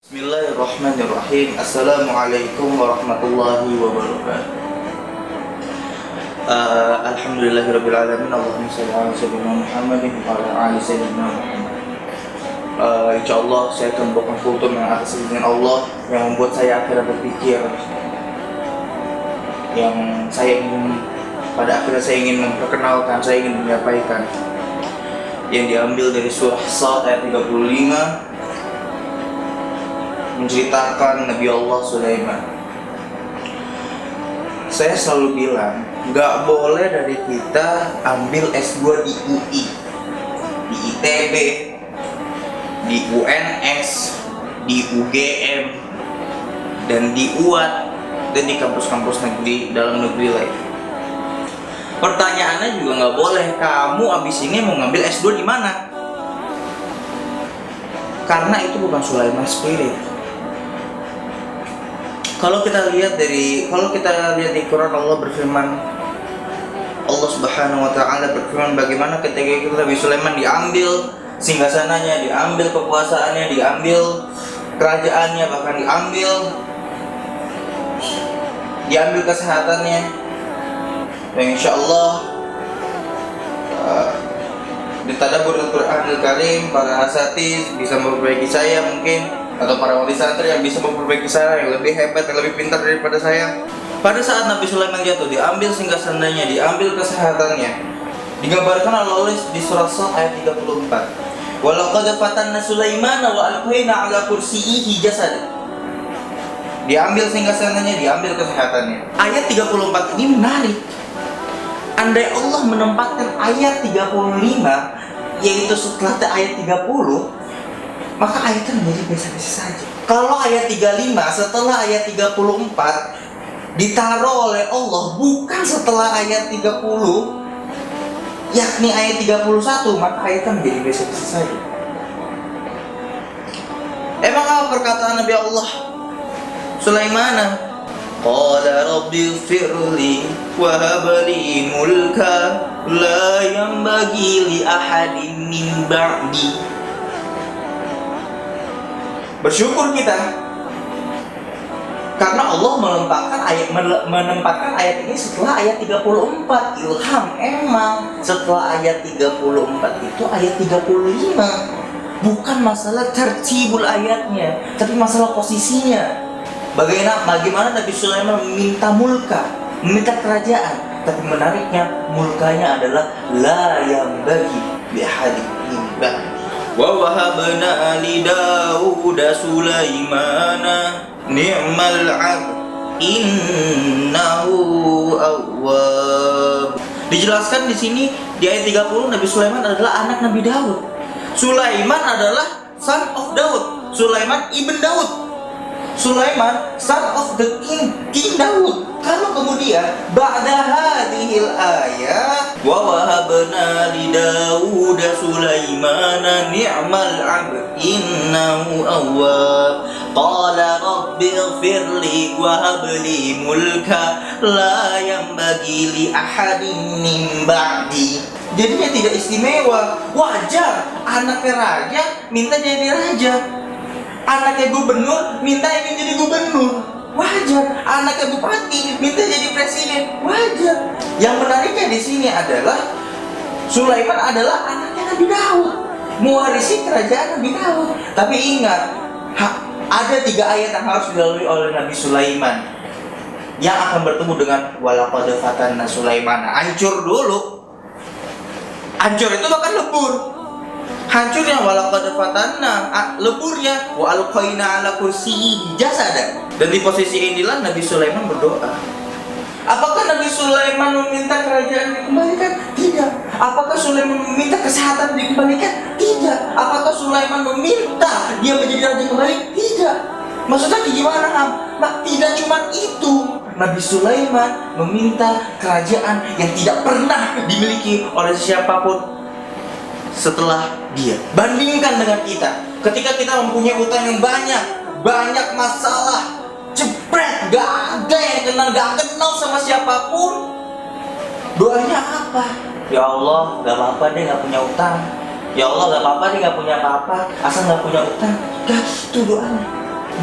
Bismillahirrahmanirrahim. Assalamualaikum warahmatullahi wabarakatuh. Alhamdulillahirabbil alamin. Allahumma shalli ala sayyidina Muhammadin wa ala ali sayyidina Muhammad. Insyaallah saya akan membawakan kultum yang atas izin Allah yang membuat saya akhirnya berpikir, yang saya ingin pada akhirnya saya ingin memperkenalkan, saya ingin menyampaikan, yang diambil dari surah Sad ayat 35, menceritakan Nabi Allah Sulaiman. Saya selalu bilang, gak boleh dari kita ambil S2 di UI, di ITB, di UNS, di UGM, dan di UAT, dan di kampus-kampus negeri dalam negeri lain. Pertanyaannya juga gak boleh, kamu abis ini mau ngambil S2 di mana? Karena itu bukan Sulaiman Spirit. Kalau kita lihat di Quran, Allah berfirman, Allah Subhanahu wa taala berfirman bagaimana ketika Nabi Sulaiman diambil singgasananya, diambil kekuasaannya, diambil kerajaannya, bahkan diambil kesehatannya. Dan insyaallah di tadabbur Al-Qur'anul Karim, para asatiz bisa memperbaiki saya mungkin, atau para wali santri yang bisa memperbaiki saya, yang lebih hebat, yang lebih pintar daripada saya. Pada saat Nabi Sulaiman jatuh, diambil singgasananya, diambil kesehatannya, digambarkan oleh Allah di surah Sad ayat 34. Walaqad fatanna Sulaimana wa alqaina ala kursiyyihi jasad. Diambil singgasananya, diambil kesehatannya. Ayat 34 ini menarik. Andai Allah menempatkan ayat 35, yaitu setelah ayat 30, maka ayatnya menjadi biasa-biasa saja. Kalau ayat 35 setelah ayat 34 ditaruh oleh Allah bukan setelah ayat 30, yakni ayat 31, maka ayatnya menjadi biasa-biasa saja. Emang apa perkataan Nabi Allah Sulaiman? Qala rabbi ighfirli wa hab li mulka la yanbaghi li ahadin min ba'di. Bersyukur kita karena Allah menempatkan ayat ini setelah ayat 34. Ilham, emang setelah ayat 34 itu ayat 35. Bukan masalah tertibul ayatnya, tapi masalah posisinya. Bagaimana Nabi Sulaiman meminta mulka, meminta kerajaan, tapi menariknya mulkanya adalah la yang bagi bihadin min ba'di. Wa wahabna li Daud Sulaimana ni'mal 'abd innahu awwab. Dijelaskan di sini di ayat 30, Nabi Sulaiman adalah anak Nabi Daud. Sulaiman adalah son of Daud. Sulaiman ibn Daud. Sulaiman son of the King Daud. Kalau kemudian ba'da hadhil ayat wa wahabna li Daud Sulaimana ni'mal 'abd innahu awwab qala rabbi ighfirli wa hab li mulka la yanbaghi li ahadin min ba'di. Jadinya tidak istimewa. Wajar anaknya raja minta jadi raja, anaknya gubernur minta ingin jadi gubernur. Wajar. Anaknya bupati minta jadi presiden. Wajar. Yang menariknya di sini adalah Sulaiman adalah anaknya Nabi Daud, mewarisi kerajaan Nabi Daud. Tapi ingat, ada 3 ayat yang harus dilalui oleh Nabi Sulaiman yang akan bertemu dengan walaqad fatanna Sulaiman. Hancur dulu. Hancur itu bahkan lebur. Hancurnya walaqad fatanna, leburnya wa alqaina ala kursiyyihi jasada. Dan di posisi inilah Nabi Sulaiman berdoa. Apakah Nabi Sulaiman meminta kerajaan dikembalikan? Tidak. Apakah Sulaiman meminta kesehatan dikembalikan? Tidak. Apakah Sulaiman meminta dia menjadi raja kembali? Tidak. Maksudnya gimana, Ham? Tidak cuma itu. Nabi Sulaiman meminta kerajaan yang tidak pernah dimiliki oleh siapapun setelah dia. Bandingkan dengan kita. Ketika kita mempunyai utang yang banyak masalah, jepret, gak ada yang gak kenal sama siapapun, doanya apa? Ya Allah, gak apa-apa deh gak punya utang. Ya Allah, gak apa-apa deh gak punya apa-apa, asal gak punya utang. Gak gitu doanya.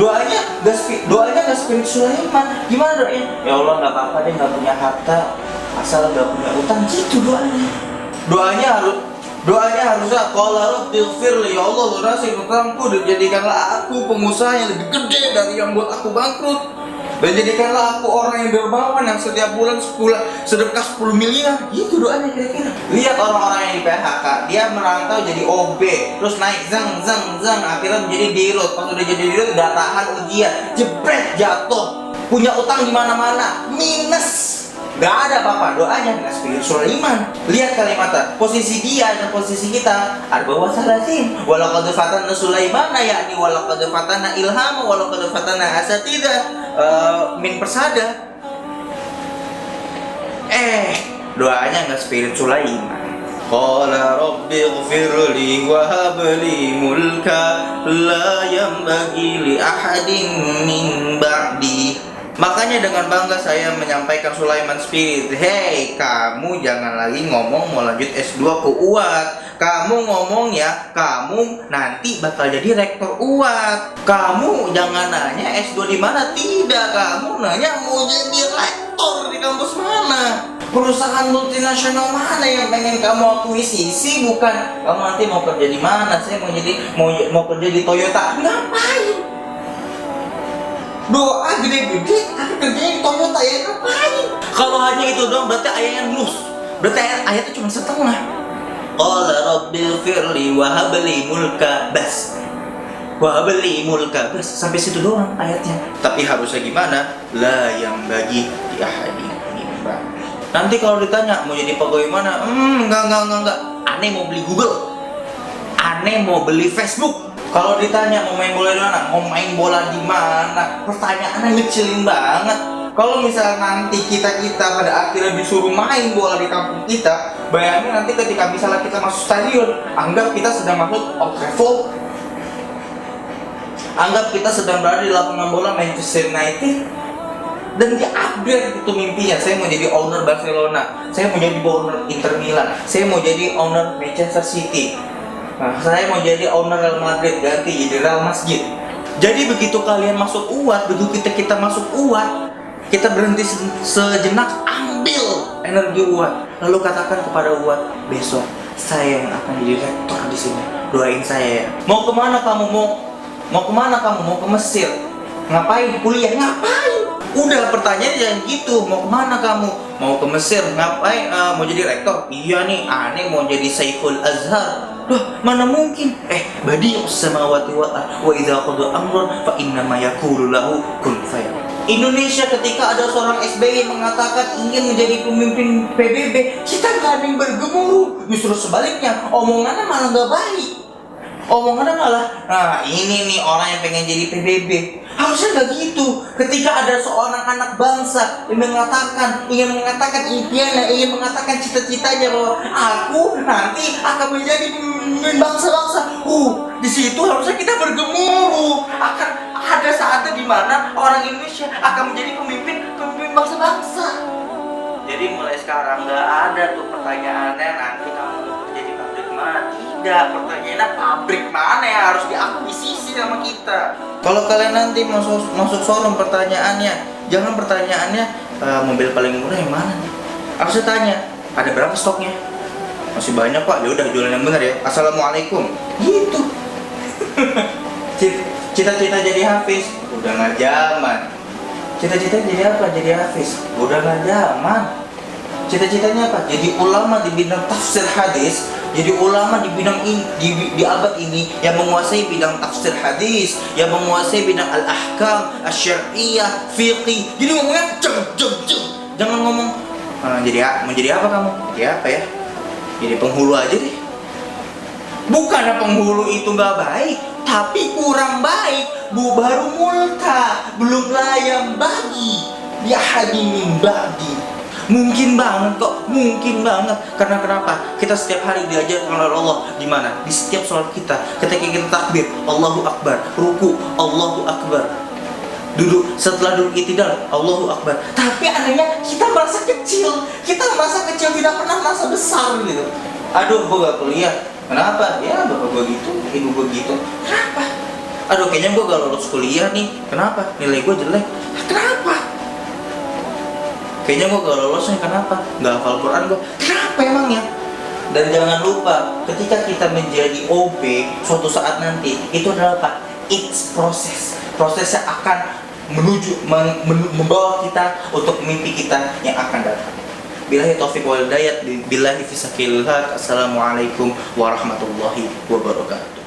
Doanya nggak spirit Sulaiman. Gimana doanya? Ya Allah, nggak apa-apa deh, nggak punya harta, asal nggak punya utang. Gitu doanya. Doanya harusnya qala rabbighfirli, ya Allah lunasi utangku dan jadikanlah aku pengusaha yang lebih gede dari yang buat aku bangkrut. Dan jadikanlah aku orang yang dermawan yang setiap bulan sedekah 10 miliar. Gitu doanya kira-kira. Lihat orang-orang yang di PHK, dia merantau jadi OB, terus naik zang, akhirnya menjadi dirut. Pas udah jadi dirut, udah tahan ujian, jebret jatuh, punya utang di mana-mana, minus. Gak ada apa-apa, doanya nggak spirit Sulaiman. Lihat kalimatnya, posisi dia dan posisi kita ada bawah salasin. Walaqad fatanna Sulaimana, yakni walaqad fatanna Ilham, walaqad fatanna Asatidah min persada. Doanya nggak spirit Sulaiman. Qala rabbighfirli wa habli mulka la yanbaghi li ahadin min ba'di. Makanya dengan bangga saya menyampaikan Sulaiman Spirit. Hei, kamu jangan lagi ngomong mau lanjut S2 ke UAT. Kamu ngomong ya, kamu nanti bakal jadi rektor UAT. Kamu jangan nanya S2 di mana. Tidak, kamu nanya mau jadi rektor di kampus mana. Perusahaan multinasional mana yang pengen kamu akuisisi, bukan kamu nanti mau kerja di mana. Saya mau kerja di Toyota. Ngapain? Doa gede-gede tapi kerjanya di Toyota, ya ngapain? Kalau hanya itu doang berarti ayatnya nus. Berarti ayatnya cuma setengah. Qala rabbighfirli wa habli mulka bas. Wa habli mulka bas. Sampai situ doang ayatnya. Tapi harusnya gimana? La yang bagi di ahadi mimba. Nanti kalau ditanya mau jadi pegawai mana? Enggak. Aneh mau beli Google. Aneh mau beli Facebook. Kalau ditanya mau main bola di mana? Mau main bola di mana? Pertanyaannya ngecilin banget. Kalau misalnya nanti kita pada akhirnya disuruh main bola di kampung kita, bayangin nanti ketika misalnya kita masuk stadion, anggap kita sedang masuk Old Trafford, anggap kita sedang berada di lapangan bola Manchester United, dan di-upgrade itu mimpinya. Saya mau jadi owner Barcelona, saya mau jadi owner Inter Milan, saya mau jadi owner Manchester City. Nah, saya mau jadi owner Real Madrid, ganti jadi Real Masjid. Jadi begitu kalian masuk UAT, begitu kita masuk UAT, kita berhenti sejenak, ambil energi UAT, lalu katakan kepada UAT, besok saya yang akan jadi rektor di sini. Doain saya ya. Mau kemana kamu? Mau kemana kamu? Mau ke Mesir? Ngapain? Kuliah? Ngapain? Udah pertanyaan jangan gitu. Mau kemana kamu? Mau ke Mesir? Ngapain? Mau jadi rektor? Iya nih, aneh mau jadi Syekhul Azhar. Loh, mana mungkin? Badi'us samawati wal ardh wa idza qada amran fa inna ma yaqulu lahu kun fayakun. Indonesia ketika ada seorang SBY mengatakan ingin menjadi pemimpin PBB, kita nggak ada yang bergemuruh. Justru sebaliknya, omongannya malah nggak baik. Omongannya malah, nah ini nih orang yang pengen jadi PBB. Harusnya nggak gitu. Ketika ada seorang anak bangsa yang ingin mengatakan impiannya, ingin mengatakan cita-citanya bahwa aku nanti akan menjadi pemimpin bangsa-bangsa. Di situ harusnya kita bergemuruh. Akan ada saatnya di mana orang Indonesia akan menjadi pemimpin bangsa-bangsa. Jadi mulai sekarang nggak ada tuh pertanyaannya nanti kamu mau kerja di pabrik mana. Tidak, pertanyaannya pabrik mana yang harus diakuisisi sama kita. Kalau kalian nanti masuk showroom, pertanyaannya jangan pertanyaannya mobil paling murah yang mana nih. Harusnya tanya, ada berapa stoknya? Masih banyak pak, ya udah jualan yang benar ya. Assalamualaikum. Gitu. Cita-cita jadi hafiz, udah nggak zaman. Cita-cita jadi apa? Jadi hafiz, udah nggak zaman. Cita-citanya apa? Jadi ulama di bidang tafsir hadis. Jadi ulama di bidang ini, di abad ini yang menguasai bidang tafsir hadis, yang menguasai bidang al-ahkam, asy-syar'iyyah, fiqih. Jadi ngomongnya jeng. Jangan ngomong mau jadi apa kamu? Jadi apa ya? Jadi penghulu aja deh. Bukannya penghulu itu nggak baik, tapi kurang baik. Baru mulka, belum layak bagi. Ya hadimin ba'di. Mungkin banget kok, mungkin banget. Karena kenapa? Kita setiap hari diajarkan oleh Allah di mana? Di setiap sholat kita. Ketika kita takbir, Allahu Akbar, ruku, Allahu Akbar, duduk, setelah duduk itidal, Allahu Akbar. Tapi anehnya kita merasa kecil. Kita merasa kecil, tidak pernah merasa besar gitu. Aduh, gue gak kuliah. Kenapa? Ya bapak gue gitu, ibu gue gitu. Kenapa? Aduh, kayaknya gue gak lolos kuliah nih. Kenapa? Nilai gue jelek. Kenapa? Kayaknya gue gak lolos nih. Kenapa? Gak hafal Quran gue. Kenapa emangnya? Dan jangan lupa, ketika kita menjadi OB suatu saat nanti, itu adalah apa? It's proses. Prosesnya akan menuju membawa kita untuk mimpi kita yang akan datang. Billahi taufiq wal hidayah. Billahi fisakillah. Assalamualaikum warahmatullahi wabarakatuh.